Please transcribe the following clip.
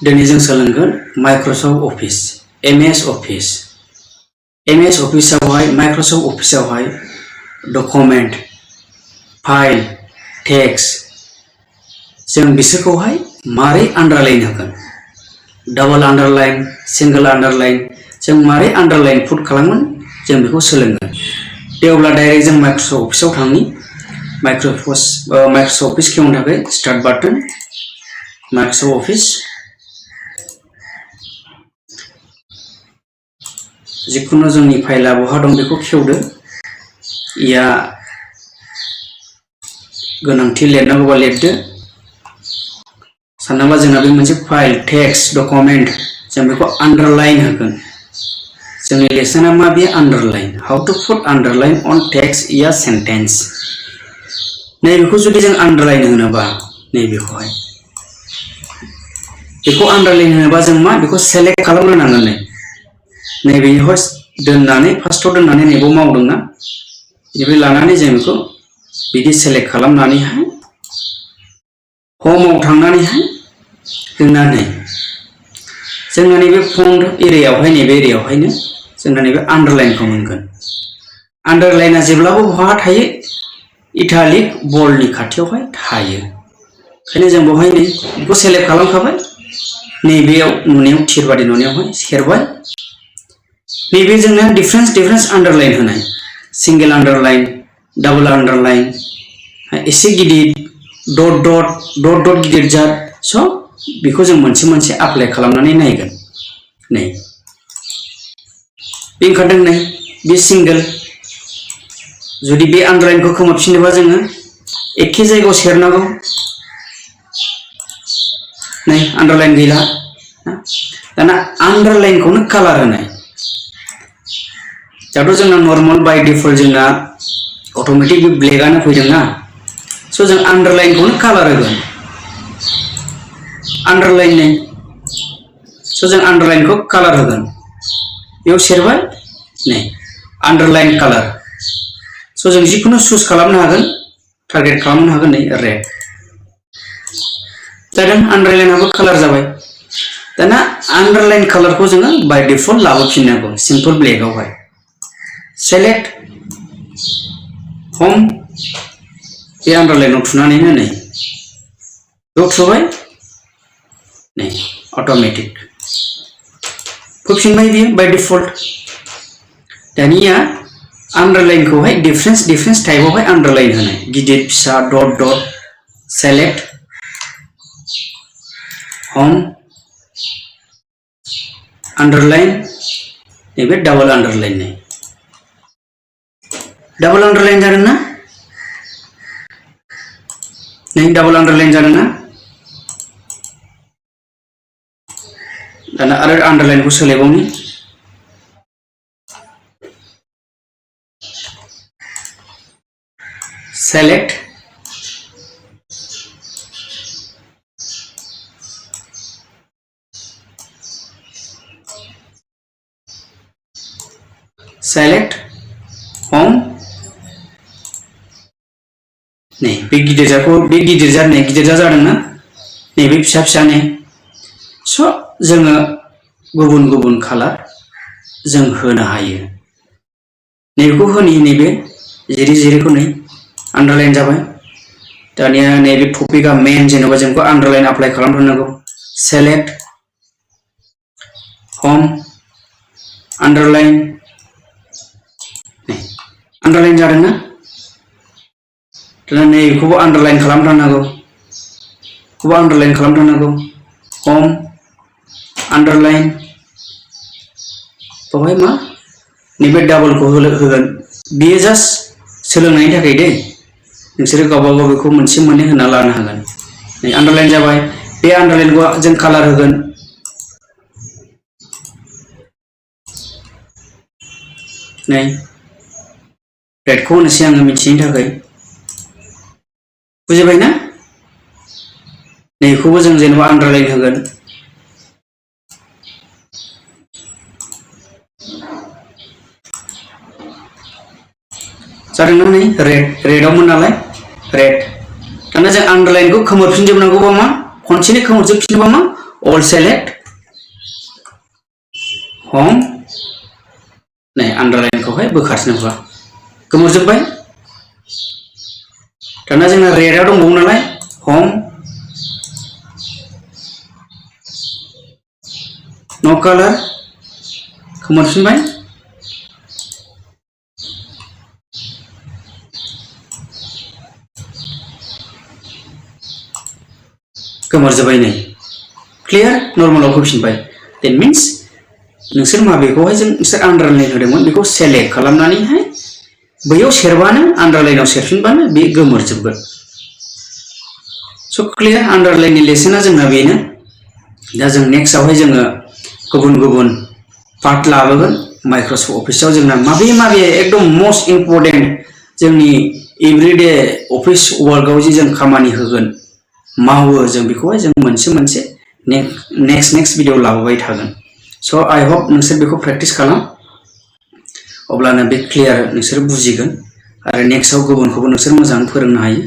दिनै जों सोलोंगोन Microsoft Office MS Office MS अफिसावहाय माइक्रसफ्ट अफिसावहाय डकुमेन्ट फाइल टेक्स्ट जों बिसोरखौहाय मारै आन्डारलाइन होगोन डाबल आन्डारलाइन सिंगल आन्डारलाइन जों मारै आन्डारलाइन पुट खालामगोन जों बेखौ सोलोंगोन दे अब्ला डाइरेक्ट जों माइक्रसफ्ट अफिसाव थांनि माइक्रसफ्ट अफिस खेवनो थाखाय स्टार्ट बाटन माइक्रसफ्ट अफिस जिखुनु जोंनि फाइला बहा दं बेखौ खेवदो या गोनांथि लिरनांगौबा लिरदो साननाबा जोंना बे मोनसे फाइल टेक्स्ट डकुमेन्ट जों बेखौ आन्डारलाइन होगोन जोंनि लेसना मा बे underline how to put underline on text या सेन्टेन्स नैबेखौ जुदि जों आन्डारलाइन होनोबा नैबेखौहाय बेखौ आन्डारलाइन होनोबा जों मा बेखौ सेलेक्ट खालामग्रोनांगोन नैबेखौ दोननानै फार्स्टआव दोननानै नैबेयाव मावदोंना बेनिफ्राय लानानै जों बेखौ बिदि सेलेक्ट खालामनानैहाय हमआव थांनानैहाय दोननानै जोंना नैबे फन्ट एरियायावहाय नैबे एरियायावहायनो जोंना नैबे आन्डारलाइनखौ मोनगोन आन्डारलाइना जेब्लाबो बहा थायो इटालिक बल्डनि खाथियावहाय थायो ओंखायनो जों बेवहाय नै बेखौ सेलेक्ट खालामखाबाय नैबेयाव नुनायाव थिरबादि नुनायावहाय सेरबाय नैबे जोंना डिफरेन्स आन्डारलाइन होनाय सिंगल आन्डारलाइन डाबल आन्डारलाइन एसे गिदिर डट डट गिदिर जात स' बेखौ जों मोनसे मोनसे एप्लाइ खालामनानै नायगोन नै बे ओंखारदों नै बे सिंगल जुदि बे आन्डारलाइनखौ खोमोरफिनोबा जोङो एखे जायगायाव सेरनांगौ नै आन्डारलाइन गैला दाना आन्डारलाइनखौनो कालार होनाय दाथ' जोंना नर्माल बाय डिफल्ट जोंना अट'मेटिक बे ब्लेकआनो फैदोंना स' जों आन्डारलाइनखौनो कालार होगोन आन्डारलाइन नै स' जों आन्डारलाइनखौ कालार होगोन बेयाव सेरबाय नै आन्डारलाइन कालार स' जों जिखुनु चुज खालामनो हागोन टारगेट खालामनो हागोन नै रेड जादों आन्डारलाइनाबो कालार जाबाय दाना आन्डारलाइन कालारखौ जोङो बाय डिफल्ट लाबोफिननांगौ सिम्पल ब्लेकआवहाय सेलेक्ट हम बे आन्डारलाइनाव थुनानैनो नै बेयाव थुबाय नै अट'मेटिक फैफिनबाय बेयो बाय डिफल्ट दानिया आन्डारलाइनखौहाय डिफरेन्स टाइपआवहाय आन्डारलाइन होनाय गिदिर फिसा डट डट सेलेक्ट हम आन्डारलाइन नैबे डाबल आन्डारलाइन नै डाबल आन्डारलाइन जादों ना नै डाबल आन्डारलाइन जादों ना दाना आरो आन्डारलाइनखौ सोलायबावनि सेलेक्ट सेलेक्ट हम नै बे गिदिर जातखौ बे गिदिर जात नै गिदिर जात जादों ना नैबे फिसा फिसा नै स' जोङो गुबुन गुबुन कालार जों होनो हायो नैबेखौ होनि नैबे जिरिखौ नै आन्डारलाइन जाबाय दानिया नैबे टपिकआ मेन जेनेबा जोंखौ आन्डारलाइन एप्लाइ खालामथारनांगौ सेलेक्ट हम आन्डारलाइन नै आन्डारलाइन जादों ना दाना नैबेखौबो आन्डारलाइन खालामथारनांगौ हम आन्डारलाइन बेवहाय मा नैबे डाबलखौ होगोन बेयो जास्ट सोलोंनायनि थाखाय दै नोंसोरो गावबा गाव बेखौ मोनसे मोननै होना लानो हागोन नै आन्डारलाइन जाबाय बे आन्डारलाइनखौ जों कालार होगोन नै रेडखौ होनोसै आङो मिथिनो थाखाय बुजिबाय ना नैखौबो जों जेनेबा आन्डारलाइन होगोन जादोंना नै रेडआवमोन नालाय रेड दाना जों आन्डारलाइनखौ खोमोरफिनजोबनांगौबा मा खनसेनो खोमोरजोबफिनोबा मा all select home नै underline खौहाय बोखारनोबा गोमोरजोबबाय दाना जोंना रेडआव दंबावो नालाय home no color खोमोरफिनबाय गोमोरजोबबाय नै क्लियर नर्मालाव फैफिनबाय that means नोंसोर माबेखौहाय नोंसोर आन्डारलाइन होदोंमोन बेखौ सेलेक्ट खालामनानैहाय बैयाव सेरबानो आन्डारलाइनाव सेरफिनबानो बे गोमोरजोबगोन स' क्लियर आन्डारलाइननि लेसना जोंना बेनो दा जों नेक्स्टआवहाय जोङो गुबुन गुबुन पार्ट लाबोगोन माइक्रसफ्ट अफिसआव जोंना माबे एकदम मोस्ट इम्परटेन्ट जोंनि एभरिडे अफिस वर्कआव जे जों खामानि होगोन मावो जों बेखौहाय जों मोनसे नेक्स्ट भिडिअ लाबोबाय थागोन स' आइ होप नोंसोर बेखौ प्रेक्टिस खालाम अब्लानो बे क्लियार नोंसोर बुजिगोन आरो नेक्स्टआव गुबुनखौबो नोंसोर मोजाङै फोरोंनो हायो